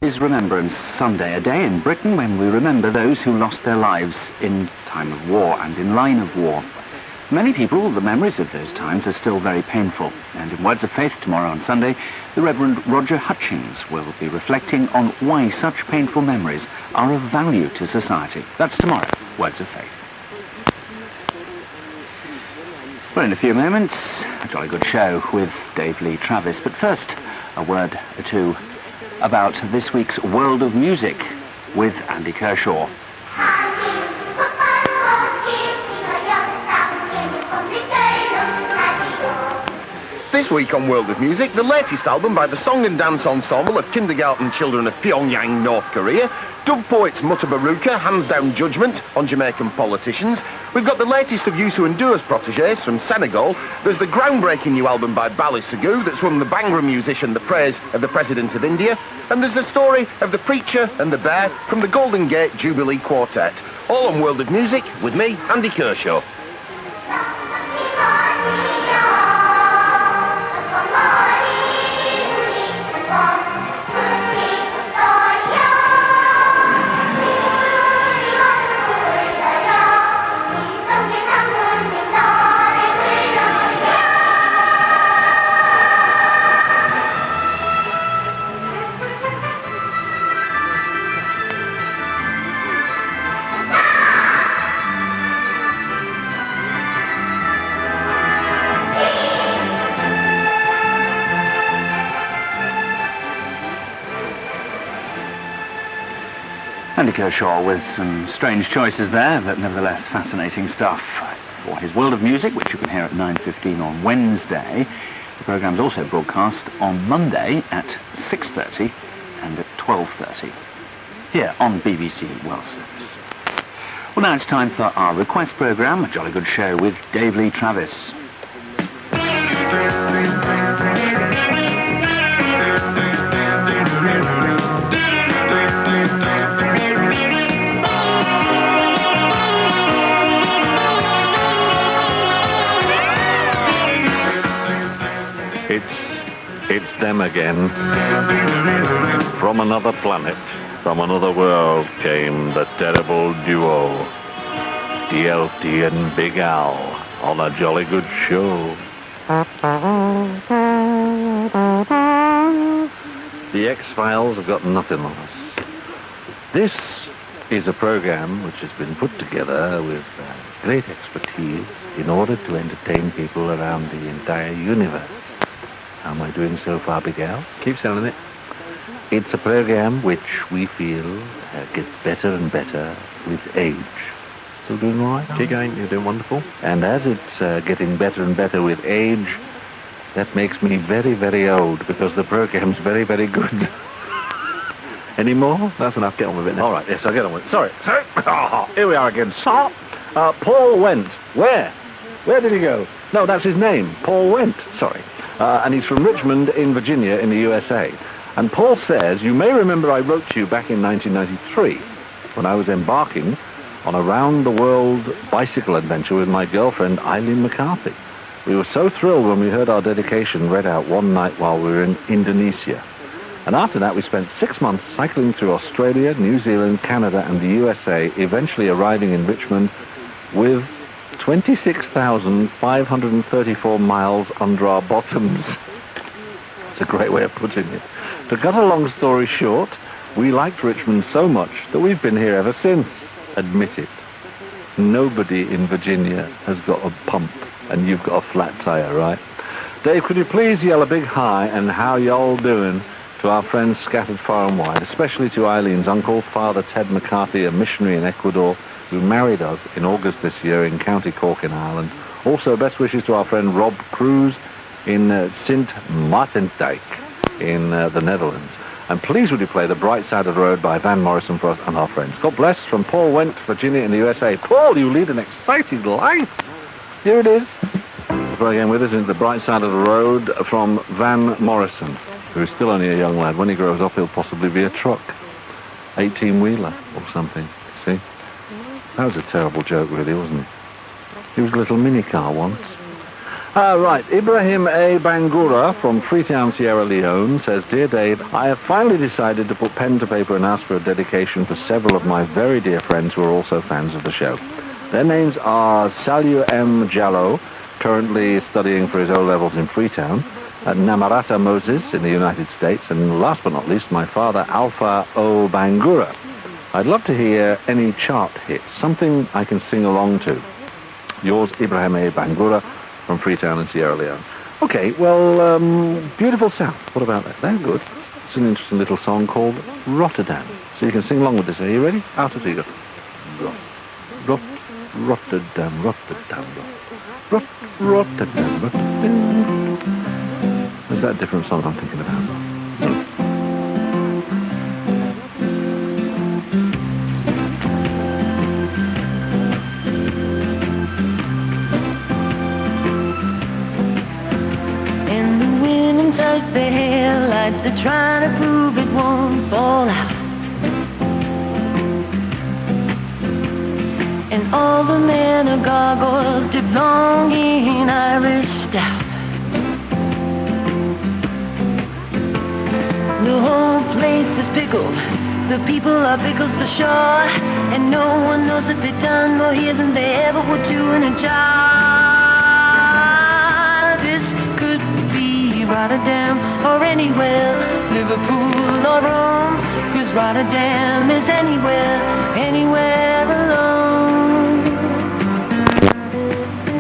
Is Remembrance Sunday, a day in Britain when we remember those who lost their lives in time of war and in line of war. For many people, the memories of those times are still very painful. And in Words of Faith tomorrow on Sunday, the Reverend Roger Hutchings will be reflecting on why such painful memories are of value to society. That's tomorrow, Words of Faith. Well, in a few moments, a jolly good show with Dave Lee Travis. But first, a word or two about this week's World of Music with Andy Kershaw. This week on World of Music, the latest album by the song and dance ensemble of kindergarten children of Pyongyang, North Korea. Dub poets Mutta Baruka, hands down judgment on Jamaican politicians. We've got the latest of Youssou N'Dour's protégés from Senegal. There's the groundbreaking new album by Bally Sagoo that's won the Bhangra musician the praise of the President of India. And there's the story of the preacher and the bear from the Golden Gate Jubilee Quartet. All on World of Music with me, Andy Kershaw. Andy Kershaw with some strange choices there, but nevertheless fascinating stuff. For his World of Music, which you can hear at 9:15 on Wednesday, the programme's also broadcast on Monday at 6:30 and at 12:30 here on BBC World Service. Well, now it's time for our request programme, a jolly good show with Dave Lee Travis. It's them again. From another planet, from another world came the terrible duo, DLT and Big Al, on a jolly good show. The X-Files have got nothing on us. This is a program which has been put together with great expertise in order to entertain people around the entire universe. How am I doing so far, Big Al? Keep selling it. It's a program which we feel gets better and better with age. Still doing all right? Keep going, you're doing wonderful. And as it's getting better and better with age, that makes me very, very old because the program's very, very good. Any more? That's enough, get on with it now. All right, yes, I'll get on with it. Sorry. Here we are again. Stop. Paul Went. Where? Where did he go? No, that's his name. Paul Went. Sorry. And he's from Richmond in Virginia in the USA. And Paul says, you may remember I wrote to you back in 1993 when I was embarking on a round-the-world bicycle adventure with my girlfriend Eileen McCarthy. We were so thrilled when we heard our dedication read out one night while we were in Indonesia. And after that, we spent 6 months cycling through Australia, New Zealand, Canada, and the USA, eventually arriving in Richmond with 26,534 miles under our bottoms. It's a great way of putting it. To cut a long story short, we liked Richmond so much that we've been here ever since. Admit it. Nobody in Virginia has got a pump, and you've got a flat tire, right? Dave, could you please yell a big hi and how y'all doing to our friends scattered far and wide, especially to Eileen's uncle, Father Ted McCarthy, a missionary in Ecuador, who married us in August this year in County Cork in Ireland. Also, best wishes to our friend Rob Cruz in Sint Maartensdijk in the Netherlands. And please would you play The Bright Side of the Road by Van Morrison for us and our friends. God bless from Paul Went, Virginia in the USA. Paul, you lead an exciting life. Here it is. Again with us is The Bright Side of the Road from Van Morrison, who is still only a young lad. When he grows up, he'll possibly be a truck. 18-wheeler or something. See? That was a terrible joke, really, wasn't it? He was a little mini car once. Right, Ibrahim A. Bangura from Freetown, Sierra Leone says, Dear Dave, I have finally decided to put pen to paper and ask for a dedication for several of my very dear friends who are also fans of the show. Their names are Salyu M. Jallo, currently studying for his O-levels in Freetown, Namarata Moses in the United States, and last but not least, my father, Alpha O. Bangura. I'd love to hear any chart hits, something I can sing along to. Yours, Ibrahim A. Bangura, from Freetown in Sierra Leone. Okay, well, beautiful sound. What about that? They're good. It's an interesting little song called Rotterdam. So you can sing along with this. Are you ready? Out of you go. Rotterdam, Rotterdam, Rotterdam, Rotterdam. Is that a different song I'm thinking about? Their hair like they're trying to prove it won't fall out. And all the men are gargoyles dipped long in Irish stout. The whole place is pickled, the people are pickles for sure, and no one knows that they've done more here than they ever would do in a job. This could be Rotterdam or anywhere, Liverpool or Rome, 'cause Rotterdam is anywhere, anywhere alone,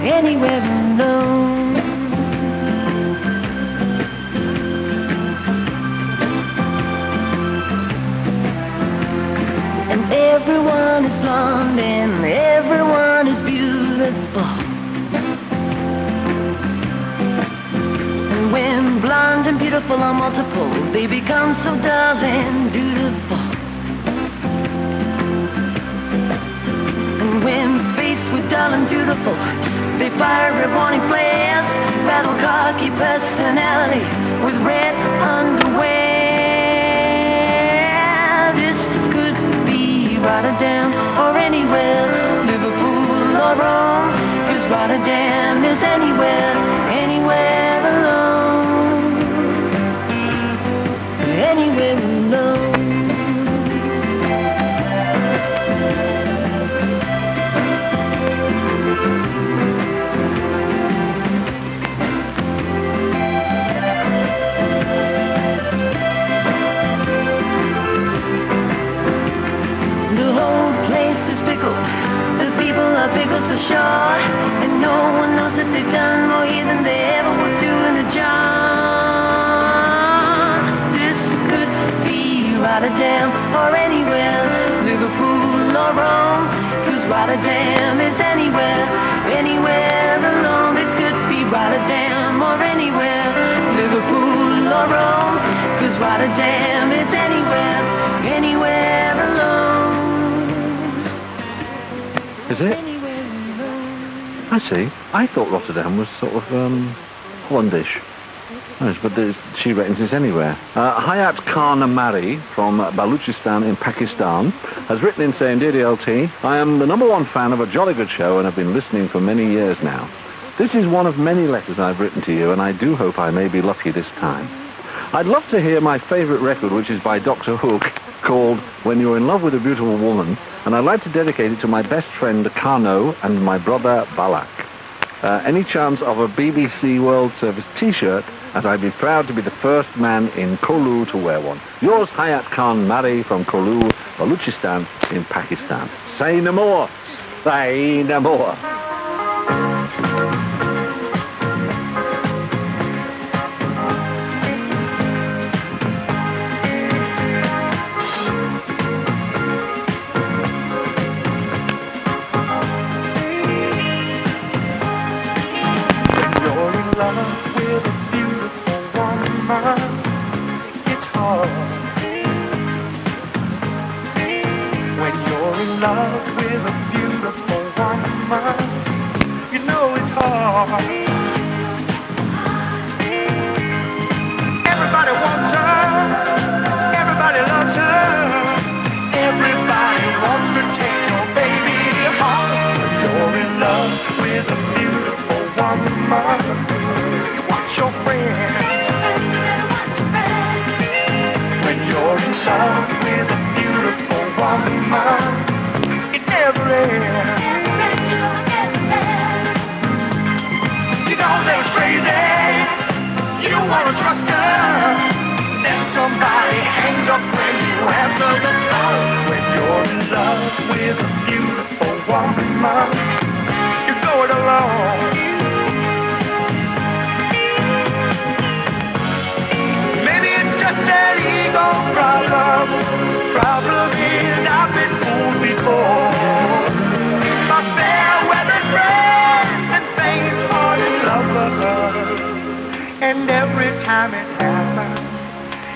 anywhere alone. And everyone is blonde and everyone is beautiful. When blonde and beautiful are multiple, they become so dull and dutiful. And when faced with dull and dutiful, they fire red warning flares, battle cocky personality with red underwear. This could be Rotterdam or anywhere, Liverpool or Rome, 'cause Rotterdam is anywhere, anywhere alone. Anywhere alone. The whole place is pickled, the people are pickles for sure, and no one knows that they've done more here than they ever would do in a job. Rotterdam or anywhere, Liverpool or Rome, 'cause Rotterdam is anywhere, anywhere alone. This could be Rotterdam or anywhere, Liverpool or Rome, 'cause Rotterdam is anywhere, anywhere alone. Is it? Anywhere alone. I see. I thought Rotterdam was sort of Hollandish. Yes, but she reckons it's anywhere. Hayat Khan Mari from Baluchistan in Pakistan has written in saying, Dear DLT, I am the #1 fan of a jolly good show and have been listening for many years now. This is one of many letters I've written to you, and I do hope I may be lucky this time. I'd love to hear my favourite record, which is by Dr. Hook, called When You're in Love with a Beautiful Woman, and I'd like to dedicate it to my best friend Kano and my brother Balak. Any chance of a BBC World Service T-shirt, as I'd be proud to be the first man in Kolu to wear one. Yours, Hayat Khan Mari from Kolu, Baluchistan in Pakistan. Say no more. Say no more. It's hard when you're in love with a beautiful woman. You know it's hard. Everybody wants her. Everybody loves her. Everybody wants to take your baby home. When you're in love with a beautiful woman. love with a beautiful woman, it never ends. You know that it's crazy. You wanna trust her, then somebody hangs up when you answer the phone. When you're in love with a beautiful woman, you're going alone. Maybe it's just an ego problem. Problem is I've been fooled before. My fair weather friends and faint-hearted lovers. And every time it happens,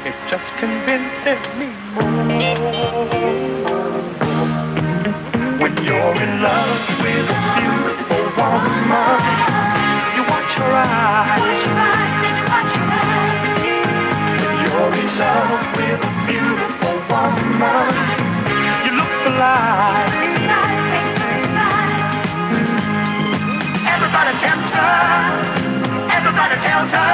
it just convinces me more. When you're in love with a beautiful woman, you watch her eyes. When you're in love with a beautiful woman, you look alive. Everybody tempts her. Everybody tells her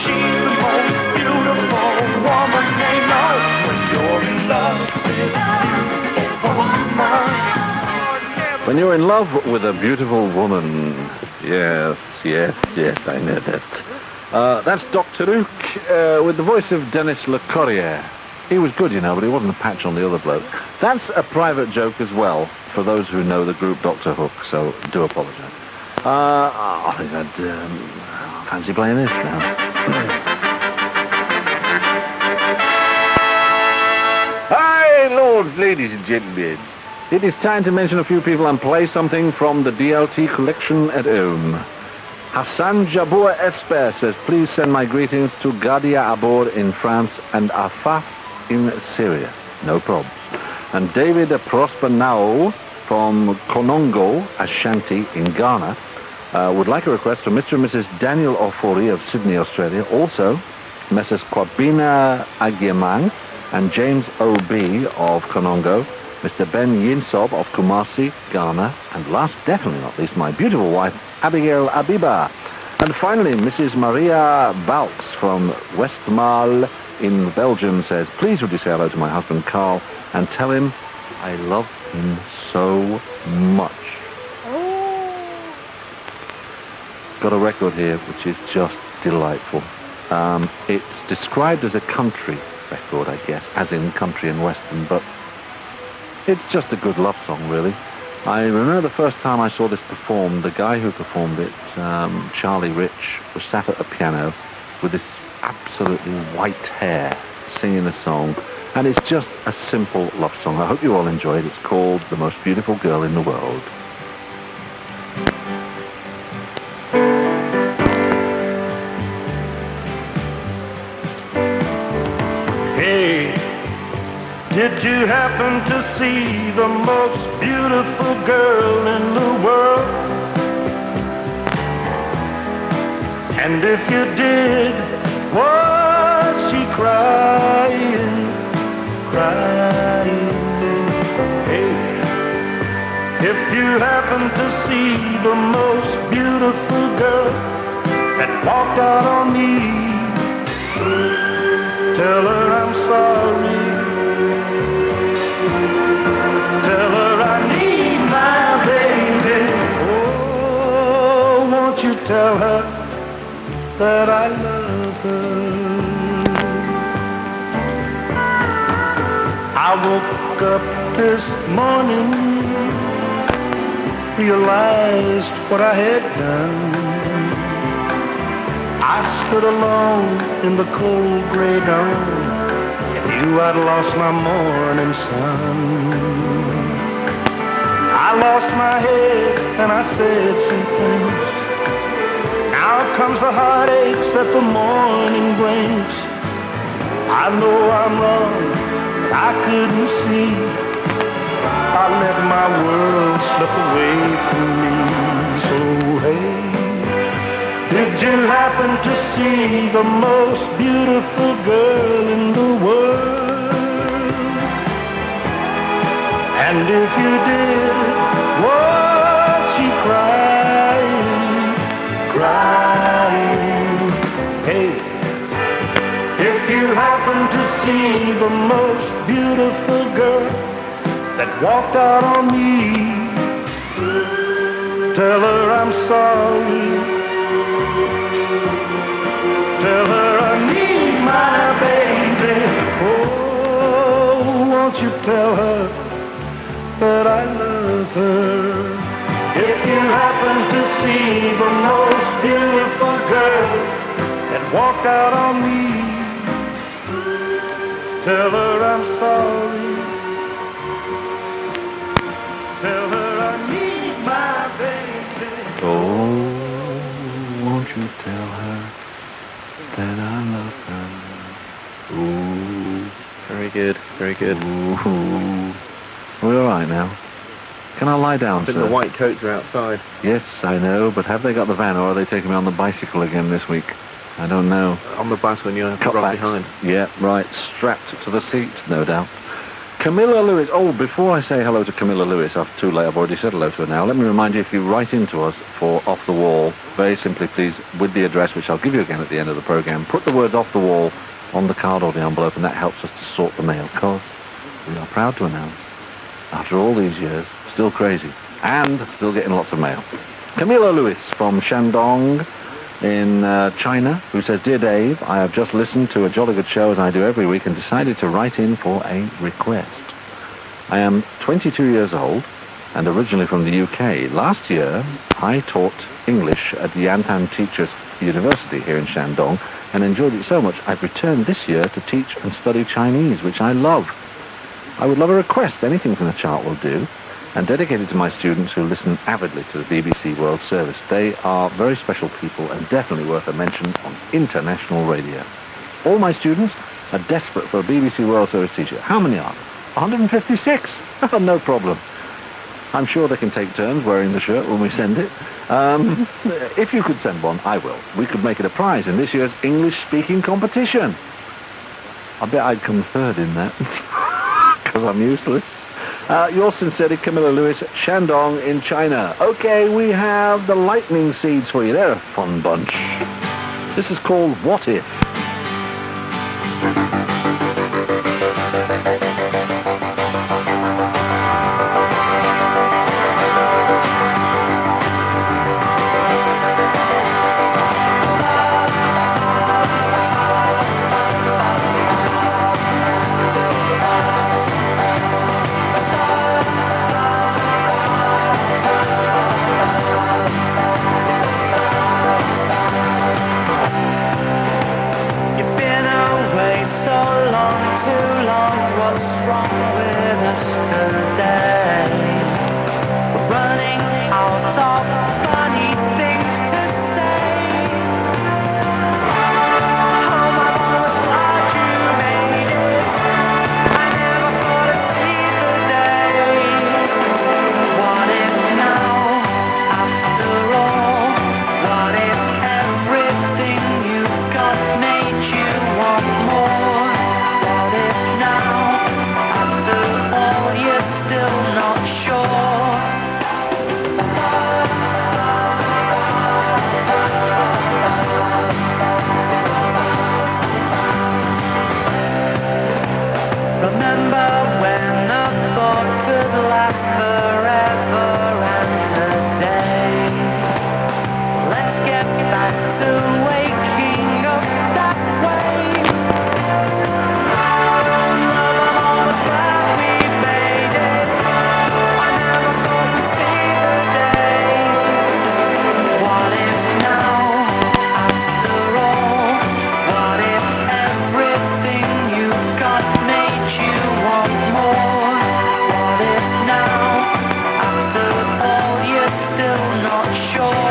she's the most beautiful woman they know. When you're in love with a beautiful woman. When you're in love with a beautiful woman. Yes, I know that. That's Dr. Luke with the voice of Dennis Le Corrier. He was good, you know, but he wasn't a patch on the other bloke. That's a private joke as well, for those who know the group Dr. Hook, so do apologise. I think I'd fancy playing this now. Hi, lords, ladies and gentlemen. It is time to mention a few people and play something from the DLT collection at home. Hassan Jabour Esper says, please send my greetings to Gadia Abor in France and Afaf in Syria. No problems. And David Prosper Nao from Konongo, Ashanti in Ghana, would like a request from Mr. and Mrs. Daniel Ofori of Sydney, Australia. Also, Messrs. Kwabina Agiemang and James O.B. of Konongo, Mr. Ben Yinsob of Kumasi, Ghana, and last, definitely not least, my beautiful wife, Abigail Abiba. And finally, Mrs. Maria Valks from Westmaal in Belgium says, please would you say hello to my husband, Carl, and tell him I love him so much. Got a record here which is just delightful. It's described as a country record, I guess, as in country and western, but it's just a good love song, really. I remember the first time I saw this performed, the guy who performed it, Charlie Rich, was sat at a piano with this absolutely white hair singing the song, and it's just a simple love song. I hope you all enjoy it. It's called The Most Beautiful Girl in the World. Did you happen to see the most beautiful girl in the world? And if you did, was she crying, crying? Hey, if you happen to see the most beautiful girl that walked out on me, tell her I'm sorry. Tell her I need my baby. Oh, won't you tell her that I love her? I woke up this morning, realized what I had done. I stood alone in the cold gray dawn, knew I'd lost my morning sun. I lost my head and I said some things. Now comes the heartaches that the morning brings. I know I'm wrong, but I couldn't see. I let my world slip away from me. So hey, did you happen to see the most beautiful girl in the world? And if you did, was she crying, crying? Hey, if you happen to see the most beautiful girl that walked out on me, tell her I'm sorry. Tell her I need my baby. Oh, won't you tell her that I love her? If you happen to see the most beautiful girl that walked out on me, tell her I'm sorry. Tell her I need my baby. Oh, won't you tell her that I love her? Ooh, Very good, very good. ooh. We're all right now. Can I lie down, I think sir? the white coats are outside. Yes, I know, but have they got the van, or are they taking me on the bicycle again this week? I don't know. On the bus when you have to Cut drop back. behind. Yeah, right. Strapped to the seat, no doubt. Camilla Lewis. Oh, before I say hello to Camilla Lewis, after too late, I've already said hello to her now. Let me remind you, if you write into us for Off the Wall, very simply, please, with the address, which I'll give you again at the end of the programme, put the words Off the Wall on the card or the envelope, and that helps us to sort the mail, because we are proud to announce, after all these years, still crazy, and still getting lots of mail. Camilla Lewis from Shandong in China, who says, Dear Dave, I have just listened to a jolly good show as I do every week and decided to write in for a request. I am 22 years old and originally from the UK. Last year, I taught English at the Yantan Teachers University here in Shandong and enjoyed it so much I've returned this year to teach and study Chinese, which I love. I would love a request, anything from the chart will do, and dedicated to my students who listen avidly to the BBC World Service. They are very special people and definitely worth a mention on international radio. All my students are desperate for a BBC World Service teacher. How many are there? 156? No problem. I'm sure they can take turns wearing the shirt when we send it. If you could send one, I will. We could make it a prize in this year's English-speaking competition. I bet I'd come third in that, because I'm useless. Yours sincerely, Camilla Lewis, Shandong in China. Okay, we have the lightning seeds for you. They're a fun bunch. This is called What If? You've been away so long, too long. What's wrong with us today? We're running out of funny things to say. Oh, my bones, glad you made it. I never thought I'd see the day. What if now, after all? What if everything you've got made you want more? What if now, after all, you're still not sure? Remember when the thought could last forever and a day? Let's get back to waking up that way. Love, I'm almost glad we made it. I never thought we'd see the day. What if now, after all? What if everything you've got made you want more? What if now, after all, you're still not sure?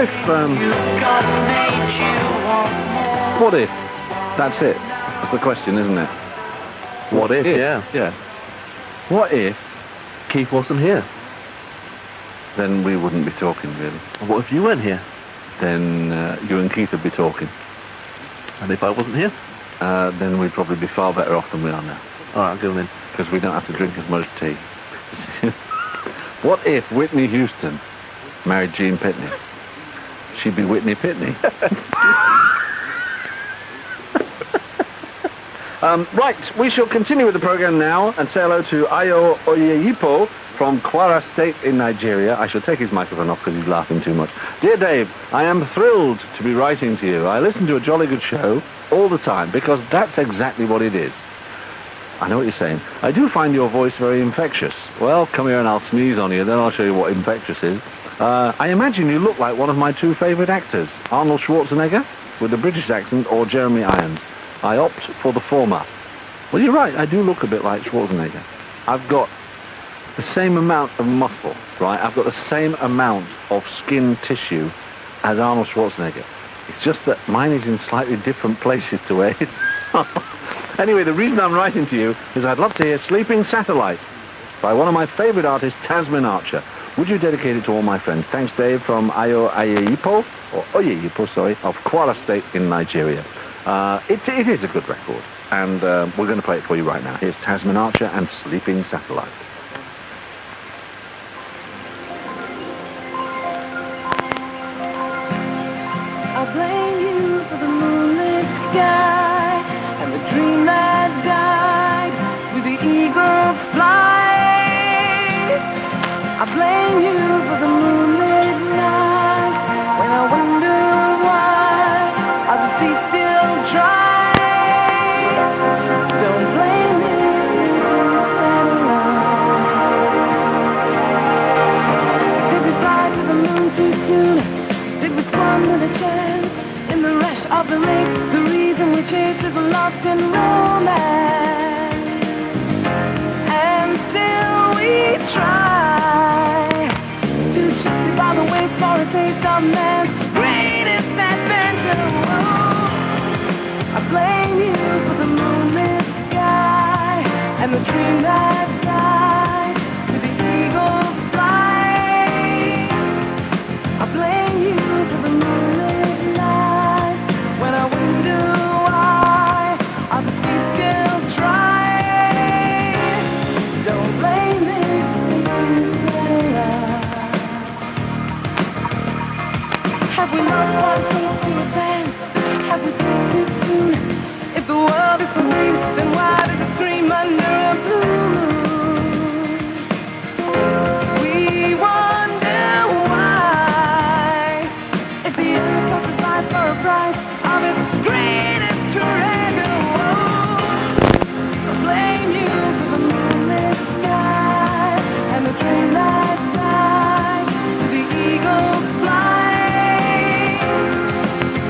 if, what if? That's it. That's the question, isn't it? What if? Yeah. Yeah. What if Keith wasn't here. then we wouldn't be talking, really? What if you weren't here? Then you and Keith would be talking. And if I wasn't here? Then we'd probably be far better off than we are now. All right, I'll go then. Because we don't have to drink as much tea. What if Whitney Houston married Gene Pitney? She'd be Whitney Pitney. Right, we shall continue with the program now and say hello to Ayo Oyeyipo from Kwara State in Nigeria. I shall take his microphone off because he's laughing too much. Dear Dave, I am thrilled to be writing to you. I listen to a jolly good show all the time because that's exactly what it is. I know what you're saying. I do find your voice very infectious. Well, come here and I'll sneeze on you, then I'll show you what infectious is. I imagine you look like one of my two favourite actors, Arnold Schwarzenegger with a British accent or Jeremy Irons. I opt for the former. Well, you're right, I do look a bit like Schwarzenegger. I've got the same amount of muscle, right? I've got the same amount of skin tissue as Arnold Schwarzenegger. It's just that mine is in slightly different places to where Anyway, the reason I'm writing to you is I'd love to hear Sleeping Satellite by one of my favourite artists, Tasman Archer. Would you dedicate it to all my friends? Thanks, Dave, from Ayo Oyeyipo, of Kwara State in Nigeria. It is a good record, and we're going to play it for you right now. Here's Tasman Archer and Sleeping Satellite. I blame you for the moonlit sky and the dream that died with the eagle's flight. I blame you for the moonlit night when I wonder why are the seas still dry. Don't blame me for the satellite. Did we fly to the moon too soon? Did we squander the chance in the rush of the race? The reason we chase is lost in romance, and still we try to chase by the way for a taste of man's greatest adventure. Whoa. I blame you for the moonlit sky and the dream that died with the eagle's flight. I blame you for the moonlit night when I wonder why are the seas still dry. Don't blame me for the satellite. Have we lost our faith to advance? Have we been too soon? If the world is for free, then why does it scream under a blue moon? We wonder why. If the earth sacrificed for a price of its greatest treasure, I blame you for the moonlit sky and the dream that died with the eagle's flight.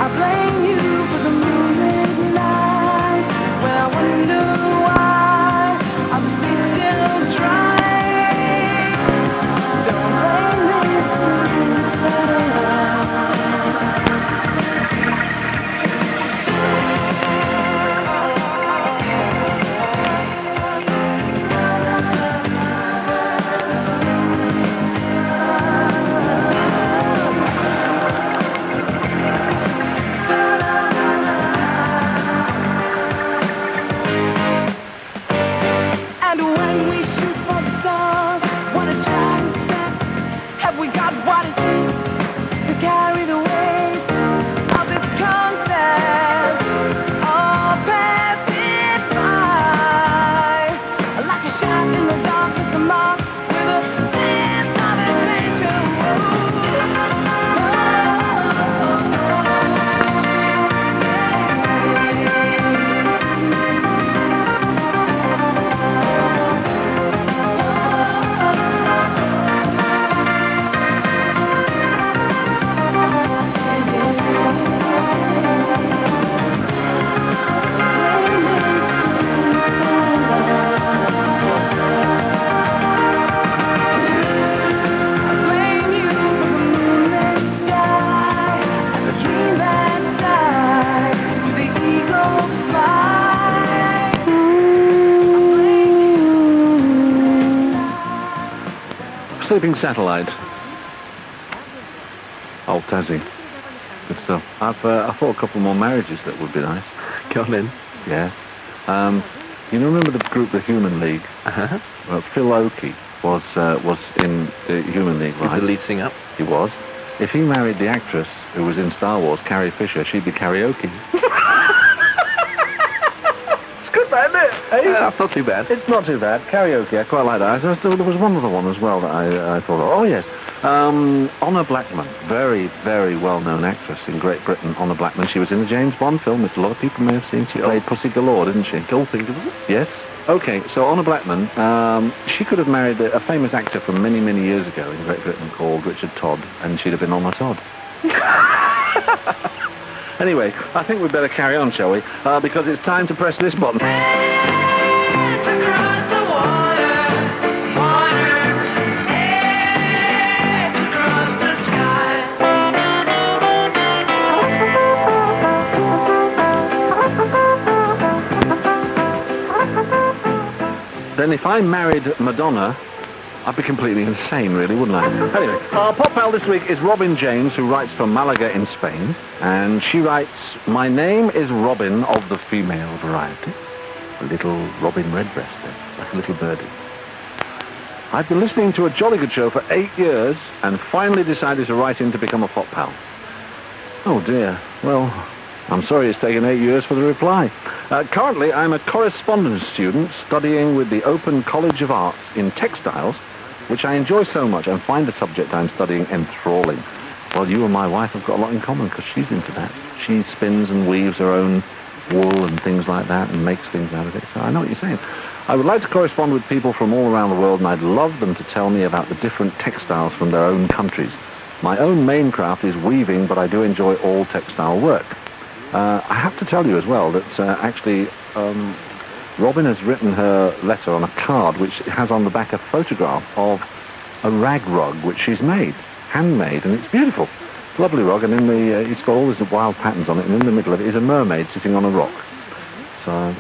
I blame you for the moonlit night when I wonder why are the seas still dry. Don't blame me for the satellite. Sleeping Satellite. Old Tassie. Good stuff. I thought a couple more marriages that would be nice. Go on in. Yeah. You remember the group, the Human League? Uh-huh. Well, Phil Oakey was in the Human League, He's right? the lead singer. He was. If he married the actress who was in Star Wars, Carrie Fisher, she'd be karaoke. It's good, man, isn't it? Hey? That's not too bad. It's not too bad. Karaoke, I quite like that. There was one other one as well that I thought of. Oh, yes. Honor Blackman, very, very well-known actress in Great Britain. Honor Blackman. She was in the James Bond film, which a lot of people may have seen. She played Pussy Galore, didn't she? Goldfinger, was it? Yes. Okay, so Honor Blackman, she could have married a famous actor from many, many years ago in Great Britain called Richard Todd, and she'd have been Honor Todd. Anyway, I think we'd better carry on, shall we? Because it's time to press this button. Then if I married Madonna, I'd be completely insane, really, wouldn't I? Anyway, our pop pal this week is Robin James, who writes from Malaga in Spain. And she writes, "My name is Robin of the female variety." A little Robin Redbreast, like a little birdie. "I've been listening to a jolly good show for 8 years and finally decided to write in to become a pop pal." Oh, dear. Well, I'm sorry it's taken 8 years for the reply. Currently, I'm a correspondence student studying with the Open College of Arts in textiles, which I enjoy so much and find the subject I'm studying enthralling. Well, you and my wife have got a lot in common because she's into that. She spins and weaves her own wool and things like that and makes things out of it. So I know what you're saying. I would like to correspond with people from all around the world, and I'd love them to tell me about the different textiles from their own countries. My own main craft is weaving, but I do enjoy all textile work. I have to tell you as well that actually Robin has written her letter on a card which has on the back a photograph of a rag rug which she's made, handmade, and it's beautiful. It's a lovely rug, and in the it's got all these wild patterns on it, and in the middle of it is a mermaid sitting on a rock. So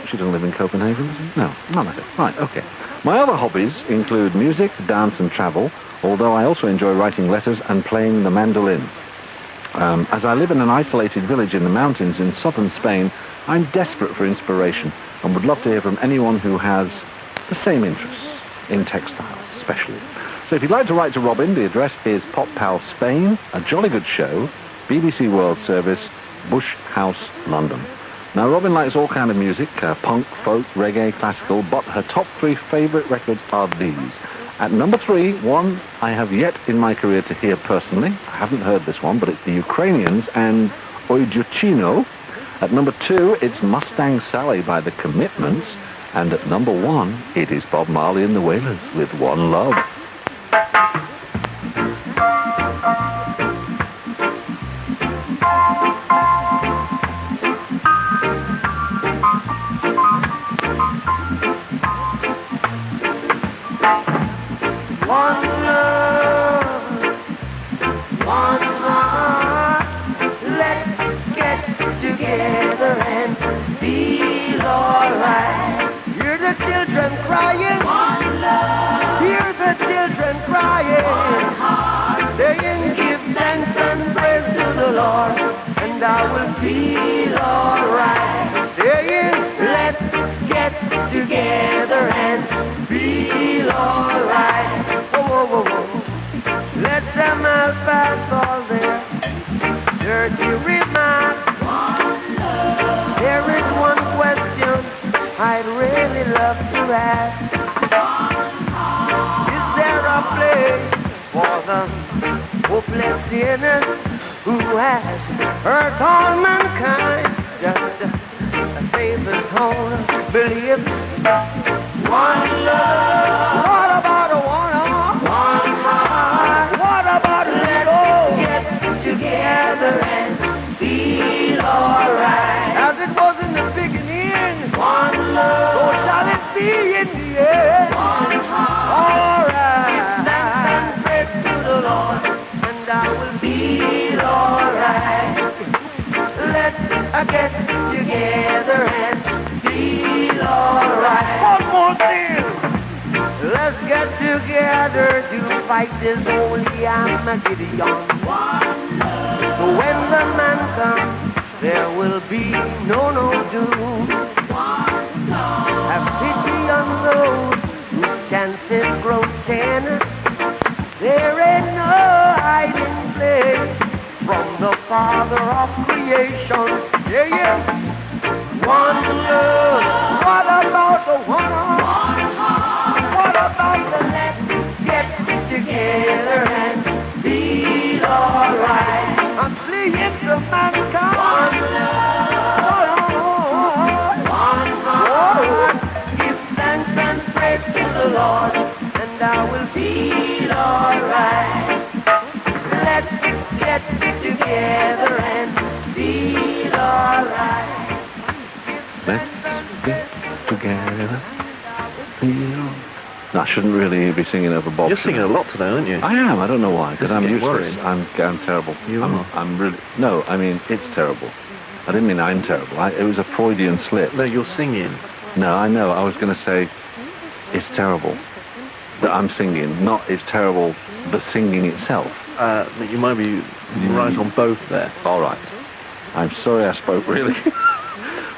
she doesn't live in Copenhagen, does she? No, none of it. Right, okay. My other hobbies include music, dance, and travel, although I also enjoy writing letters and playing the mandolin. As I live in an isolated village in the mountains in southern Spain, I'm desperate for inspiration and would love to hear from anyone who has the same interests in textiles, especially. So if you'd like to write to Robin, the address is Pop Pal Spain, A Jolly Good Show, BBC World Service, Bush House, London. Now, Robin likes all kind of music, punk, folk, reggae, classical, but her top 3 favourite records are these. At number 3, one I have yet in my career to hear personally. I haven't heard this one, but it's the Ukrainians and Oj Dziewczyno. At number 2, it's Mustang Sally by The Commitments. And at number 1, it is Bob Marley and the Wailers with One Love. Children crying, one love. Hear the children crying, one heart. Saying, give thanks and praise to the Lord, and I will feel alright. Saying, let's get together and feel alright. Whoa, whoa, whoa, whoa. Let them all pass all their dirty remarks. One love. There is one question I'd really love to ask. Is there a place for the hopeless sinners who has hurt all mankind? Just a Savior's own belief. One love. What about a one heart? What about let all get together and feel alright? As it was in the beginning. One love. So shall it be in the end. One heart. All right. Give thanks and praise to the Lord, and I will feel all right. Let's get together and feel all right. One more thing. Let's get together to fight is only Armageddon. So when the man comes, there will be no doom. Have pity on those whose chances grow ten. There ain't no hiding place from the Father of creation. Yeah. One love. What about the one? What about the let's get together and be alright? I'm seeing the man come. One love. One heart. Give thanks and praise to the Lord, and I will feel alright. Let's get together and feel alright. Let's get together. Feel. I shouldn't really be singing over Bob. You're singing a lot today, aren't you? I am. I don't know why. Because I'm Doesn't get useless. worried. I'm terrible. You are. I'm really. No, I mean it's terrible. I didn't mean I'm terrible. It was a Freudian slip. No, you're singing. No, I know. I was going to say it's terrible that I'm singing. Not it's terrible the singing itself. You might be right on both there. All right. I'm sorry I spoke really.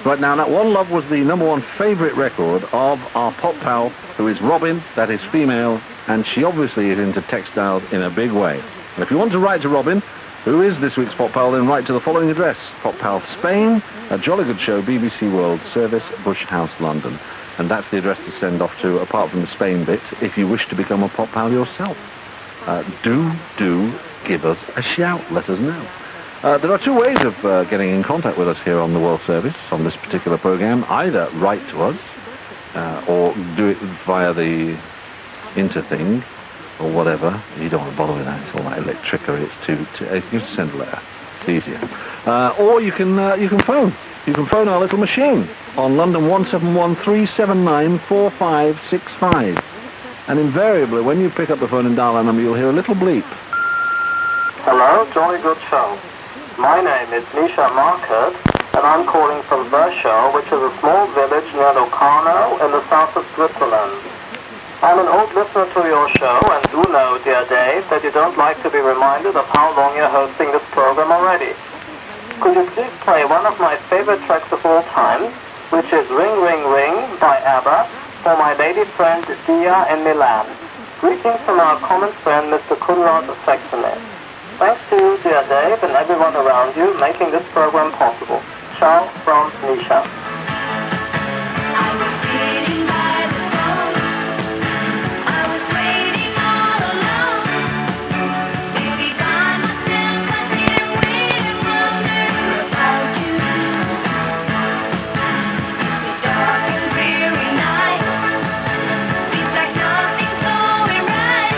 Right now, that One Love was the #1 favourite record of our pop pal, who is Robin, that is female, and she obviously is into textiles in a big way. And if you want to write to Robin, who is this week's pop pal, then write to the following address: Pop Pal Spain, a Jolly Good Show, BBC World Service, Bush House, London. And that's the address to send off to, apart from the Spain bit, if you wish to become a pop pal yourself. Do give us a shout. Let us know. There are two ways of getting in contact with us here on the World Service on this particular program. Either write to us or do it via the Interthing or whatever. You don't want to bother with that. It's all that electricity. It's too you just send a letter. It's easier. Or you can phone. You can phone our little machine on London 171-379-4565. And invariably, when you pick up the phone and dial our number, you'll hear a little bleep. Hello, Jolly Good Show. My name is Misha Market, and I'm calling from Verschau, which is a small village near Locarno in the south of Switzerland. I'm an old listener to your show, and do know, dear Dave, that you don't like to be reminded of how long you're hosting this program already. Could you please play one of my favorite tracks of all time, which is Ring Ring Ring by ABBA, for my lady friend Dia in Milan. Greetings from our common friend Mr. Kunrad of Saxony. Thanks to you, dear Dave, and everyone around you making this program possible. Ciao from Misha. I was sitting by the phone. I was waiting all alone. Maybe by myself I didn't wait and wonder about you. It's a dark and dreary night. Seems like nothing's going right.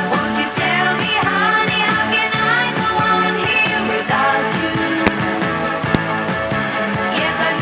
Won't you tell me, honey, how can I go on here without you? Yes, I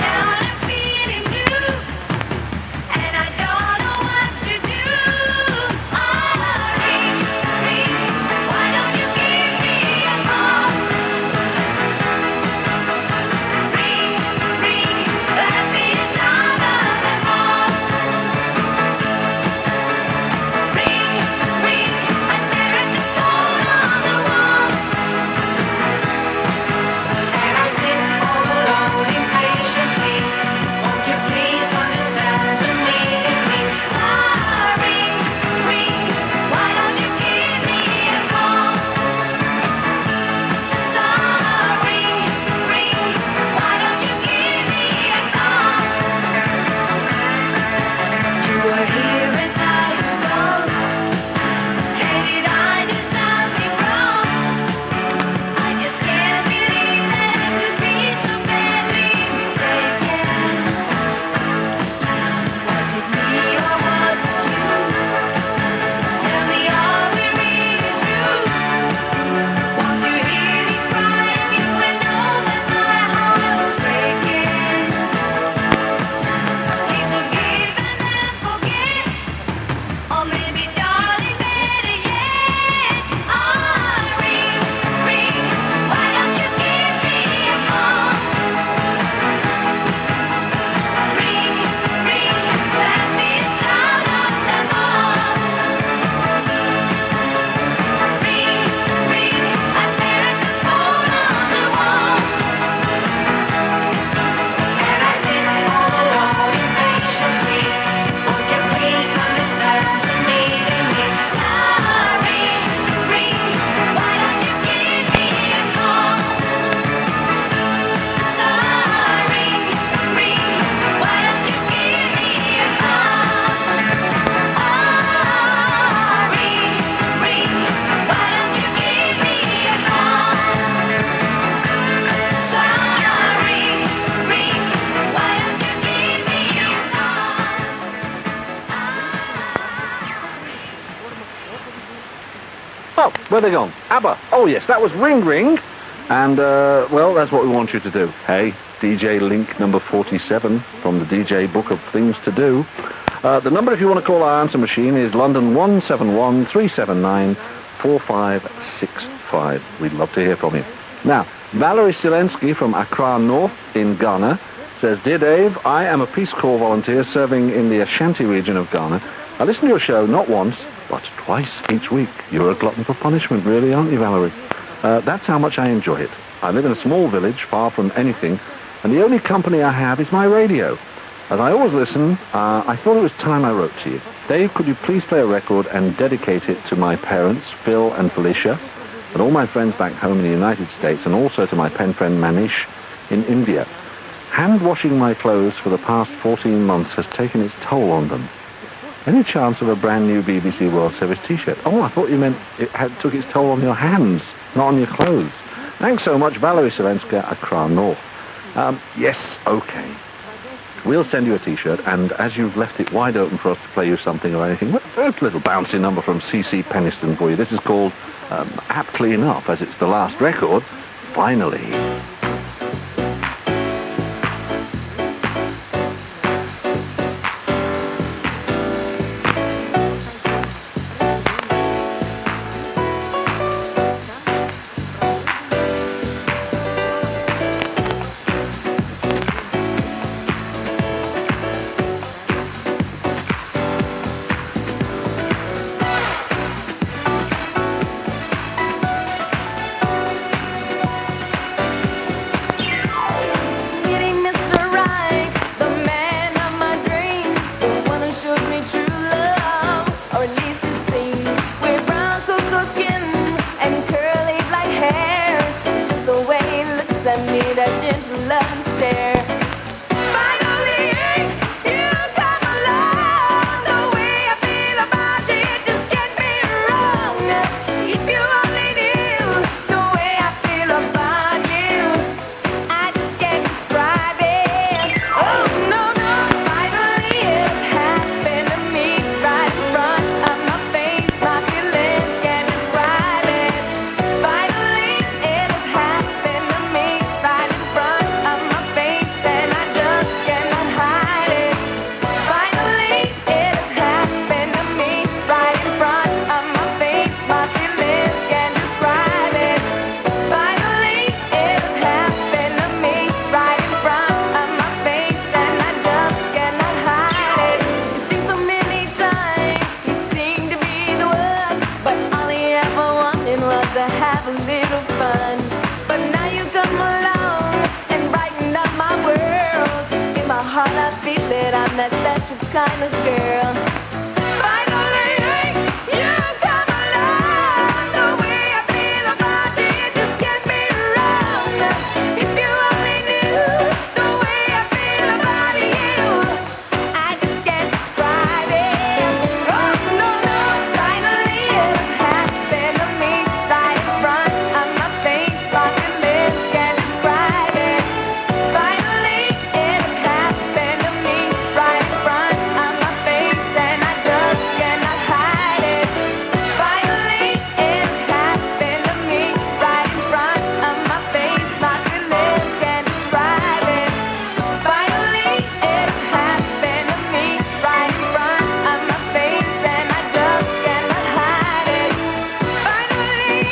Oh, where they gone? ABBA. Oh, yes, that was Ring Ring. And, well, that's what we want you to do. Hey, DJ Link number 47 from the DJ Book of Things to Do. The number, if you want to call our answer machine, is London 171-379-4565. We'd love to hear from you. Now, Valerie Silensky from Accra North in Ghana says, Dear Dave, I am a Peace Corps volunteer serving in the Ashanti region of Ghana. I listen to your show not once, but twice each week. You're a glutton for punishment, really, aren't you, Valerie? That's how much I enjoy it. I live in a small village, far from anything, and the only company I have is my radio. As I always listen, I thought it was time I wrote to you. Dave, could you please play a record and dedicate it to my parents, Phil and Felicia, and all my friends back home in the United States, and also to my pen friend Manish in India. Hand-washing my clothes for the past 14 months has taken its toll on them. Any chance of a brand new BBC World Service T-shirt? Oh, I thought you meant took its toll on your hands, not on your clothes. Thanks so much, Valerie Selenska, Accra North. Yes, okay. We'll send you a T-shirt, and as you've left it wide open for us to play you something or anything, well, there's a little bouncy number from C.C. Peniston for you. This is called, aptly enough, as it's the last record, Finally. I'm that special kind of girl. Finally, you come along. The way I feel about you just can't be wrong. If you only knew the way I feel about you, I just can't describe it. Oh, no, no. Finally, it happened to me right in front of my face. My feelings can't describe it. Finally, it happened to me right in front of my face, and I just cannot hide it. Finally, it happened to me right in front of my face. My feelings can't describe it. Finally, it happened to me right in front of my face, and I just cannot hide it. Finally,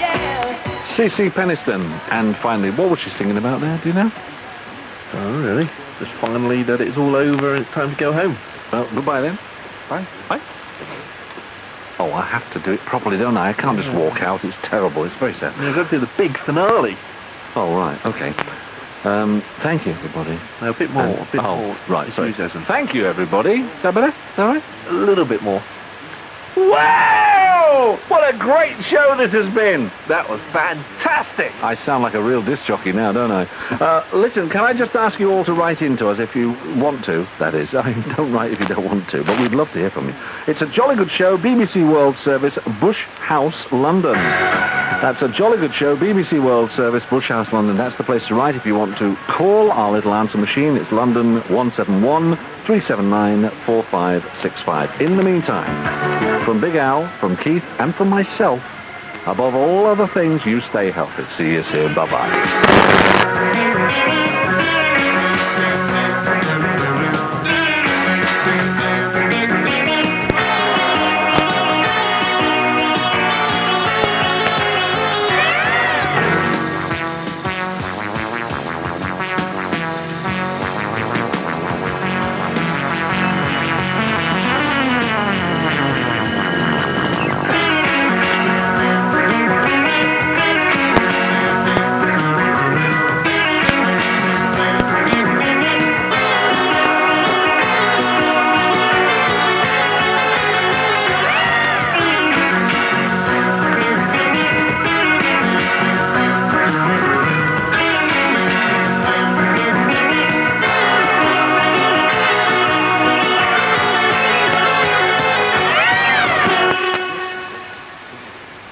yeah. C.C. Peniston. And finally, what was she singing about there? Do you know? Oh, really? Just finally that it's all over and it's time to go home. Well, goodbye then. Bye. Bye. Oh, I have to do it properly, don't I? I can't just walk out. It's terrible. It's very sad. You've got to do the big finale. Oh, right. Okay. Thank you, everybody. No, a bit more. A bit more. Right. Sorry. Enthusiasm. Thank you, everybody. Is that better? All right? A little bit more. Wow! What a great show this has been. That was fantastic. fantastic! I sound like a real disc jockey now, don't I? Listen, can I just ask you all to write in to us if you want to? That is, I mean, don't write if you don't want to, but we'd love to hear from you. It's a Jolly Good Show, BBC World Service, Bush House, London. That's a Jolly Good Show, BBC World Service, Bush House, London. That's the place to write if you want to call our little answer machine. It's London 171 379 4565. In the meantime, from Big Al, from Keith, and from myself, above all other things, you stay healthy. See you soon. Bye-bye.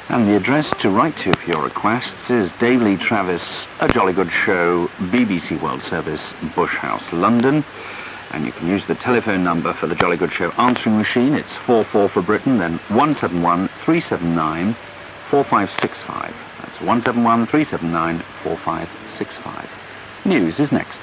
And the address to write to for your requests is Dave Lee Travis, A Jolly Good Show, BBC World Service, Bush House, London. And you can use the telephone number for the Jolly Good Show answering machine. It's 44 for Britain, then 171 379 4565. That's 171 379 4565. News is next.